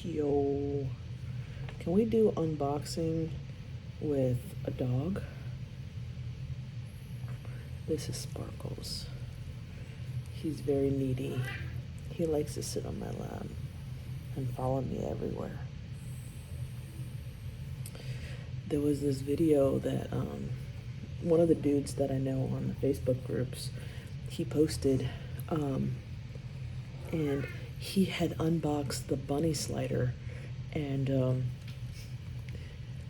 Yo, can we do unboxing with a dog? This is Sparkles. He's very needy. He likes to sit on my lap and follow me everywhere. There was this video that one of the dudes that I know on the Facebook groups, he posted, and he had unboxed the bunny slider, and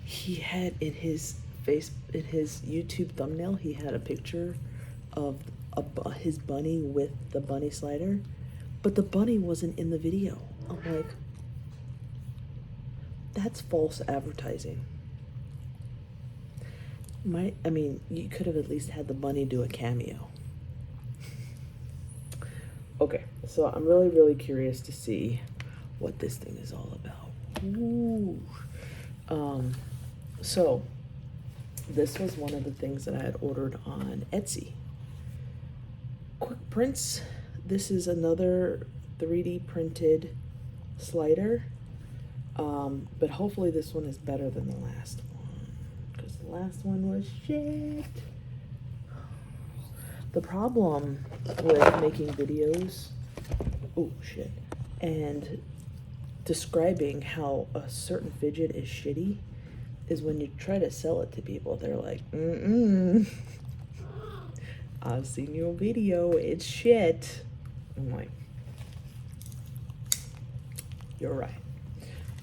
he had in his YouTube thumbnail, he had a picture of his bunny with the bunny slider, but the bunny wasn't in the video. I'm like, that's false advertising. I mean, you could have at least had the bunny do a cameo. Okay, so I'm really, really curious to see what this thing is all about. Ooh. So this was one of the things that I had ordered on Etsy. QwkPrints. This is another 3D printed slider, but hopefully this one is better than the last one, because the last one was shit. The problem with making videos, oh shit, and describing how a certain fidget is shitty is when you try to sell it to people, they're like, I've seen your video, it's shit. I'm like, you're right.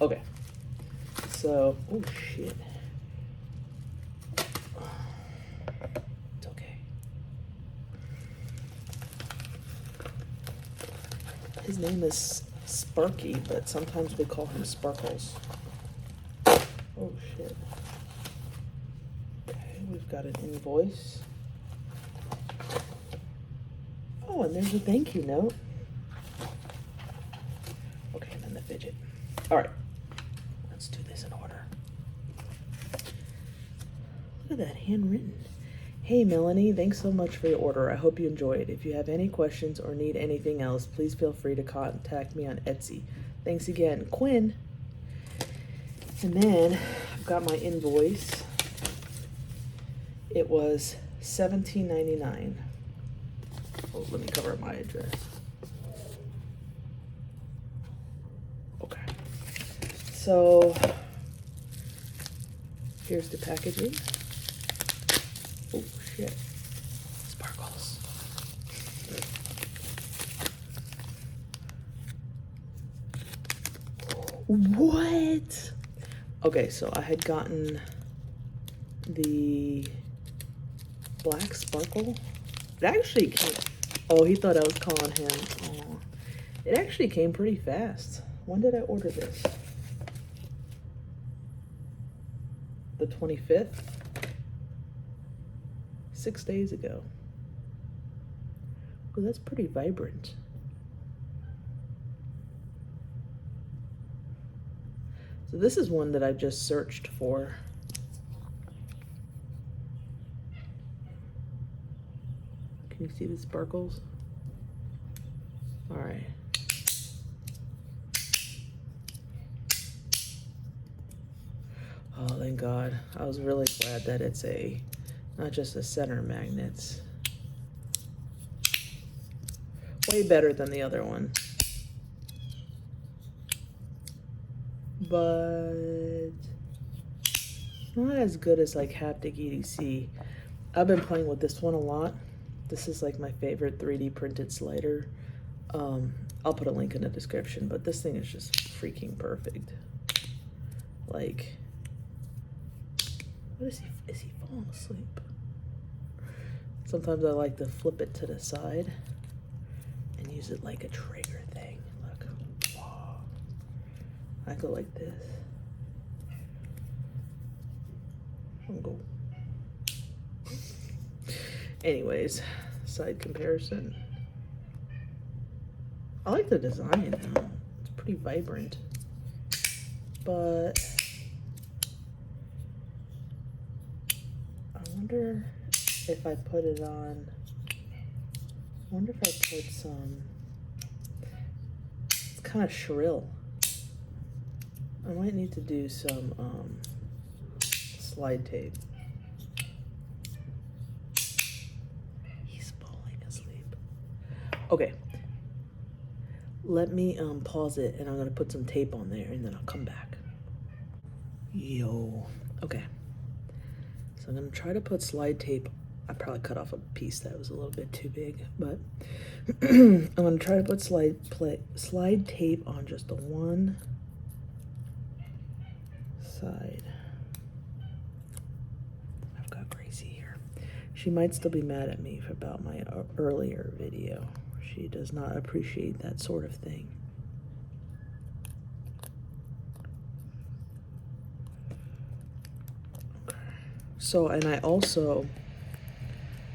Okay, so, oh shit. It's okay. His name is Sparky, but sometimes we call him Sparkles. Oh shit. Okay, we've got an invoice. Oh, and there's a thank you note. Okay, and then the fidget. All right, let's do this in order. Look at that, handwritten. Hey Melanie, thanks so much for your order. I hope you enjoyed. If you have any questions or need anything else, please feel free to contact me on Etsy. Thanks again, Quinn. And then I've got my invoice. It was $17.99. Oh, let me cover my address. Okay. So here's the packaging. Oh shit. Sparkles. What? Okay, so I had gotten the black sparkle. It actually came, oh, he thought I was calling him. Oh, it actually came pretty fast. When did I order this? The 25th? 6 days ago. Well, that's pretty vibrant. So this is one that I just searched for. Can you see the sparkles? All right. Oh, thank God. I was really glad that it's not just a center magnets. Way better than the other one. But not as good as like Haptic EDC. I've been playing with this one a lot. This is like my favorite 3D printed slider. I'll put a link in the description, but this thing is just freaking perfect. Like, what is he falling asleep? Sometimes I like to flip it to the side and use it like a trigger thing. Look, whoa. I go like this. I'll go. Anyways, side comparison. I like the design though. It's pretty vibrant. But I wonder if I put it on, I wonder if I put some, it's kind of shrill. I might need to do some slide tape. He's falling asleep. Okay. Let me pause it, and I'm gonna put some tape on there, and then I'll come back. Yo. Okay. So I'm gonna try to put slide tape. I probably cut off a piece that was a little bit too big, but I'm gonna try to put slide tape on just the one side. I've got Gracie here. She might still be mad at me about my earlier video. She does not appreciate that sort of thing. Okay. So, and I also,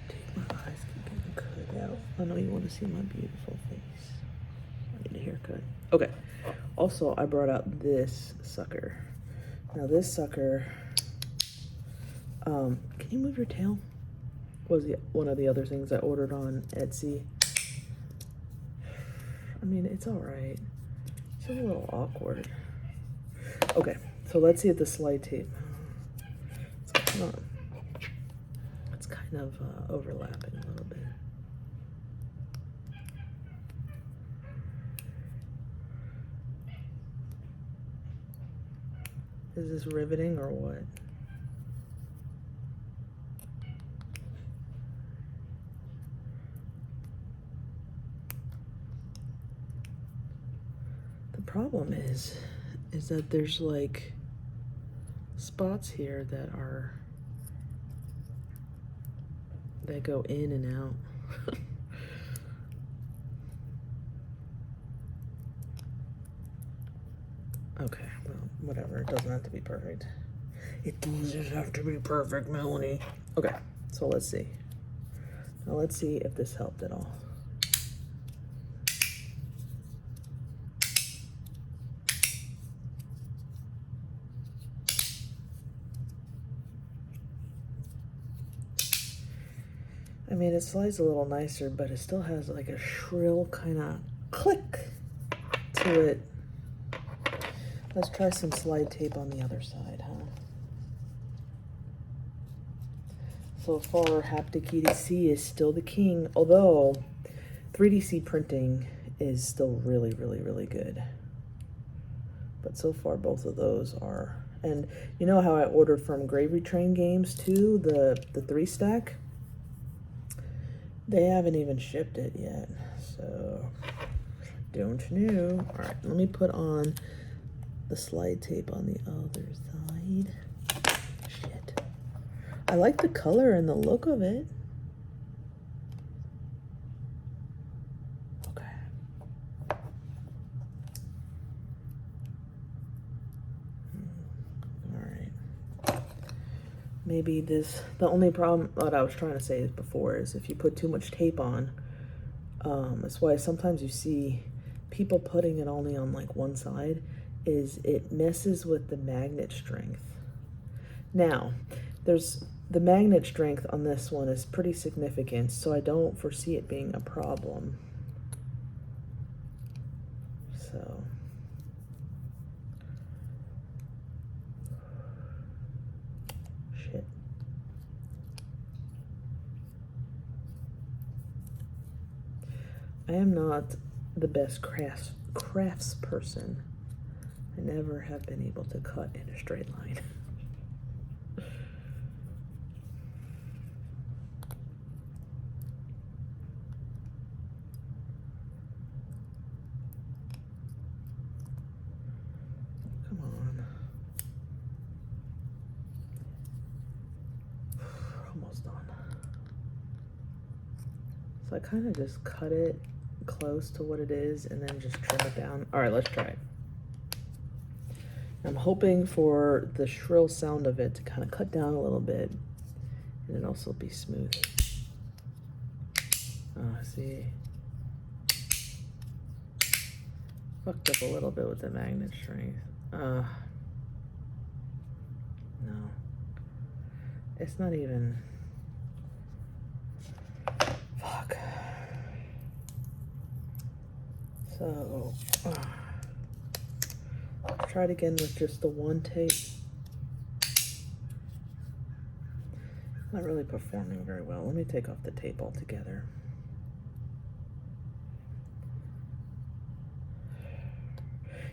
dude, my eyes keep getting cut out. I know you want to see my beautiful face. I need a haircut. Okay. Also, I brought out this sucker. Now this sucker, can you move your tail? Was one of the other things I ordered on Etsy. I mean, it's all right. It's a little awkward. Okay, so let's see if the slide tape. It's kind of overlapping a little bit. Is this riveting or what? The problem is that there's like spots here that go in and out. Okay, well, whatever. It doesn't have to be perfect. It doesn't have to be perfect, Melanie. Okay, so let's see. Now let's see if this helped at all. I mean, it slides a little nicer, but it still has like a shrill kind of click to it. Let's try some slide tape on the other side, huh? So far, Haptic EDC is still the king, although 3DC printing is still really, really, really good. But so far, both of those are. And you know how I ordered from Gravy Train Games too, the 3-stack? They haven't even shipped it yet, so don't know. All right, let me put on the slide tape on the other side. Shit. I like the color and the look of it. Okay. All right. Maybe this, the only problem, what I was trying to say before is if you put too much tape on, that's why sometimes you see people putting it only on like one side, is it messes with the magnet strength. Now, the magnet strength on this one is pretty significant, so I don't foresee it being a problem. So. Shit. I am not the best crafts person. I never have been able to cut in a straight line. Come on. Almost done. So I kind of just cut it close to what it is and then just trim it down. All right, let's try it. I'm hoping for the shrill sound of it to kind of cut down a little bit and then also be smooth. See. Fucked up a little bit with the magnet strength. No. It's not even. Fuck. So. try it again with just the one tape. Not really performing very well. Let me take off the tape altogether.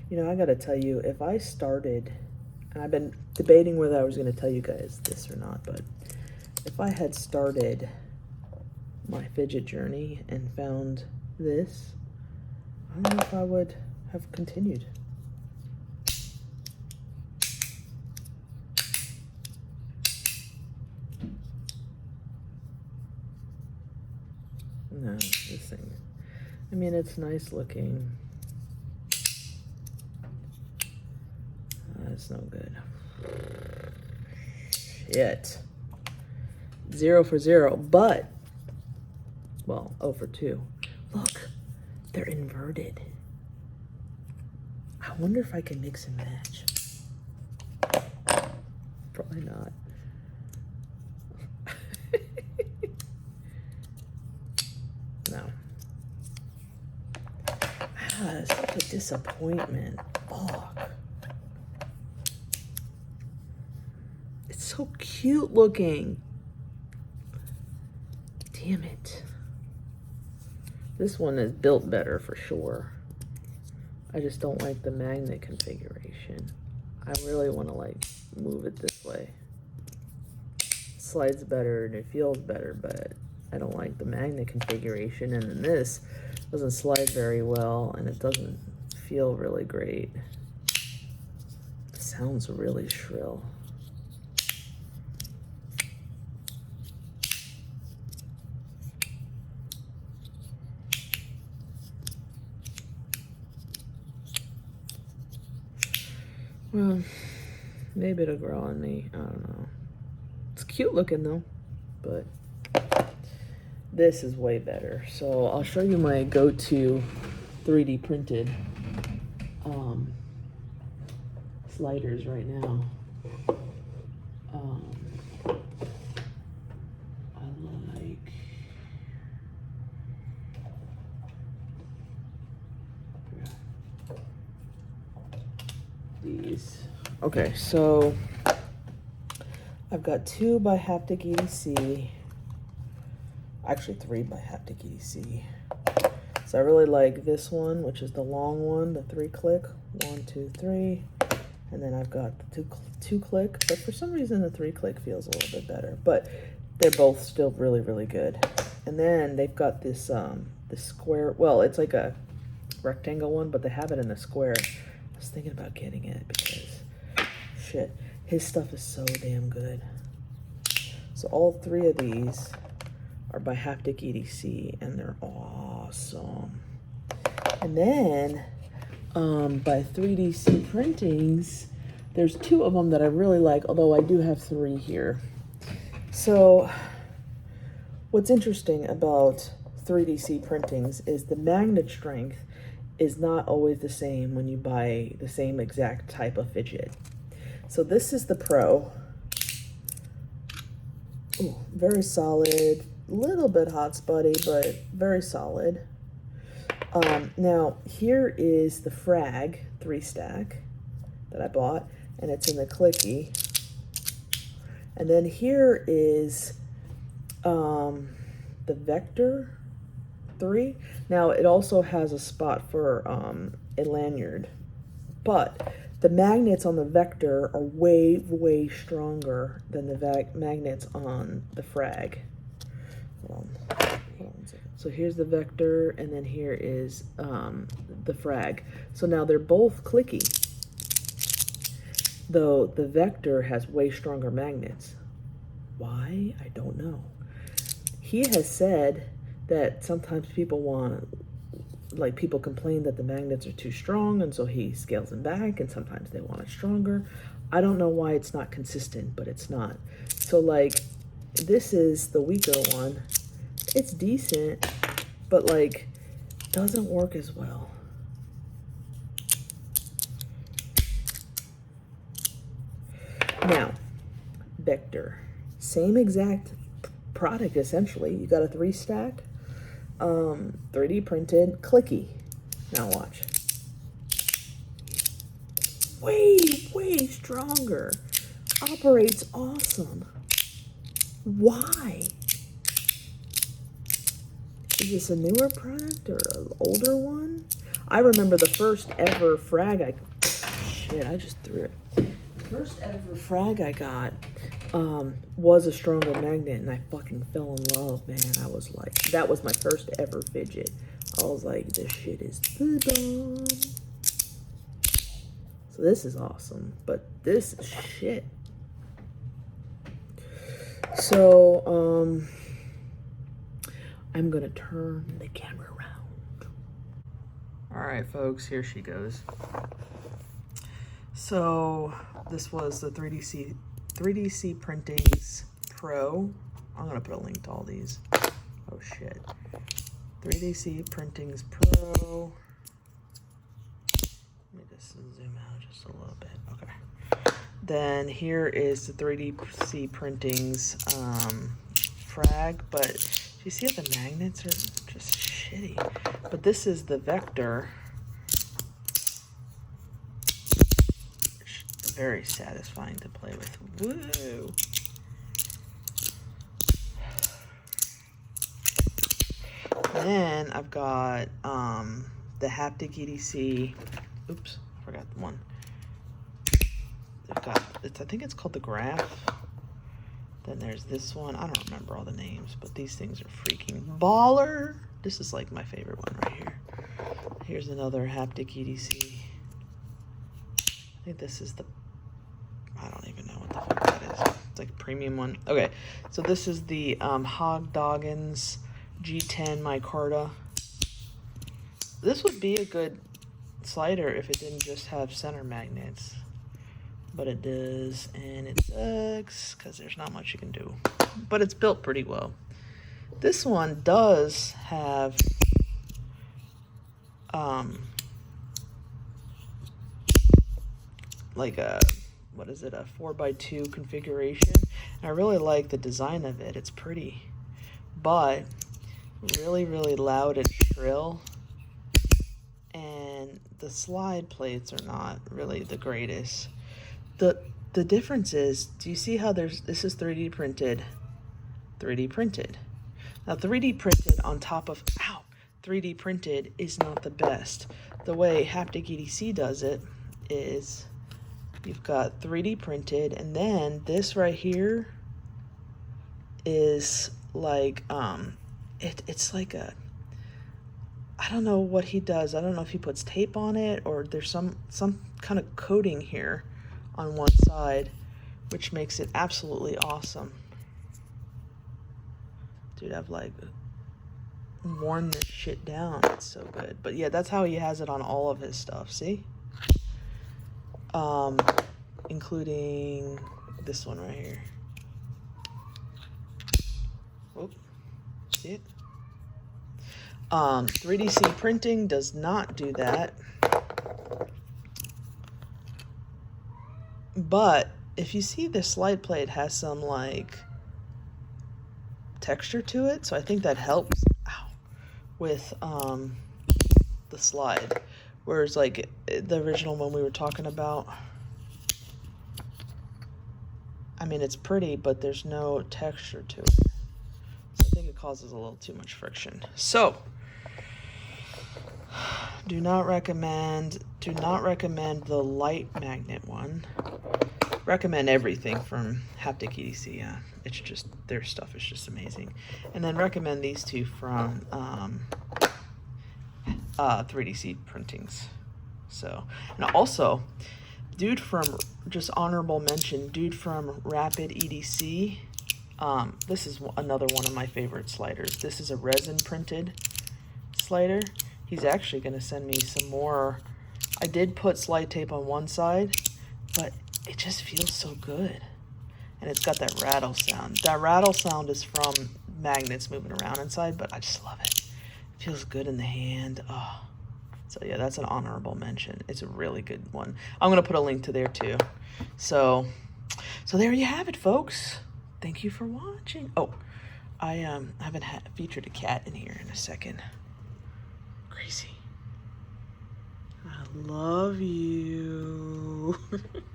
You know, I gotta tell you, if I started, and I've been debating whether I was gonna tell you guys this or not, but if I had started my fidget journey and found this, I don't know if I would have continued. No, this thing, I mean, it's nice looking. That's no good. Shit. 0 for 0, but, well, 0 for 2. Look, they're inverted. I wonder if I can mix and match. Probably not. No. Ah, it's such a disappointment. Fuck. It's so cute looking. Damn it. This one is built better for sure. I just don't like the magnet configuration. I really want to like move it this way. It slides better and it feels better, but I don't like the magnet configuration. And then this doesn't slide very well and it doesn't feel really great. It sounds really shrill. Well, maybe it'll grow on me. I don't know. It's cute looking though, but this is way better. So I'll show you my go-to 3D printed sliders right now. I like these. Okay, so I've got 2 by Haptic EDC, actually 3 by Haptic EDC. So I really like this one, which is the long one, the 3-click, 1, 2, 3, and then I've got the 2-click, but for some reason the 3-click feels a little bit better, but they're both still really, really good. And then they've got this the square, well, it's like a rectangle one, but they have it in the square. I was thinking about getting it because, shit, his stuff is so damn good. So all 3 of these are by Haptic EDC, and they're awesome. And then by 3DC Printings, there's 2 of them that I really like, although I do have 3 here. So what's interesting about 3DC Printings is the magnet strength is not always the same when you buy the same exact type of fidget. So this is the Pro. Ooh, very solid, little bit hot spotty, but very solid. Now here is the Frag 3-stack that I bought, and it's in the clicky. And then here is the Vector 3. Now it also has a spot for a lanyard, but the magnets on the Vector are way, way stronger than the magnets on the Frag. Hold on 1 second. So here's the Vector, and then here is the Frag. So now they're both clicky, though the Vector has way stronger magnets. Why? I don't know. He has said that sometimes people people complain that the magnets are too strong, and so he scales them back, and sometimes they want it stronger. I don't know why it's not consistent, but it's not. So like, this is the weaker one. It's decent, but like, doesn't work as well. Now, Vector, same exact product essentially. You got a 3-stack, 3D printed, clicky. Now watch. way, way stronger. Operates awesome. Why? Is this a newer product or an older one? I remember the first ever frag I just threw it. First ever frag I got was a stronger magnet, and I fucking fell in love, man. I was like, that was my first ever fidget. I was like, this shit is the bomb. So this is awesome, but this is shit. So, I'm gonna turn the camera around. All right, folks, here she goes. So this was the 3DC Printings Pro. I'm gonna put a link to all these. Oh shit. 3DC Printings Pro. Let me just zoom out just a little bit. Okay. Then here is the 3DC Printings frag, but you see how the magnets are just shitty. But this is the Vector. Very satisfying to play with. Woo! Then I've got the Haptic EDC. Oops, forgot the one. I've got I think it's called the Graph. Then there's this one. I don't remember all the names, but these things are freaking baller. This is like my favorite one right here. Here's another Haptic EDC. I think this is the, I don't even know what the fuck that is. It's like a premium one. Okay, so this is the Hogdoggins G10 micarta. This would be a good slider if it didn't just have center magnets. But it does, and it sucks because there's not much you can do. But it's built pretty well. This one does have like a, what is it, a 4x2 configuration. And I really like the design of it. It's pretty, but really, really loud and shrill. And the slide plates are not really the greatest. The difference is, do you see how this is 3D printed? 3D printed. Now 3D printed on top of, 3D printed is not the best. The way Haptic EDC does it is you've got 3D printed, and then this right here is like, it's like a, I don't know what he does. I don't know if he puts tape on it or there's some kind of coating here on one side, which makes it absolutely awesome. Dude, I've like worn this shit down. It's so good. But yeah, that's how he has it on all of his stuff, see? Including this one right here. Whoop, see it? 3DC printing does not do that. But if you see the slide plate has some like texture to it, so I think that helps with the slide. Whereas like the original one we were talking about, I mean, it's pretty, but there's no texture to it. So I think it causes a little too much friction. So do not recommend the light magnet one. Recommend everything from Haptic EDC. Yeah, it's just, their stuff is just amazing. And then recommend these two from 3DC Printings. So, and also, dude from, just honorable mention, dude from Rapid EDC. This is another one of my favorite sliders. This is a resin printed slider. He's actually going to send me some more. I did put slide tape on one side, but it just feels so good. And it's got that rattle sound. That rattle sound is from magnets moving around inside, but I just love it. It feels good in the hand. Oh. So yeah, that's an honorable mention. It's a really good one. I'm going to put a link to there too. So there you have it, folks. Thank you for watching. Oh, I haven't featured a cat in here in a second. Crazy. I love you. you.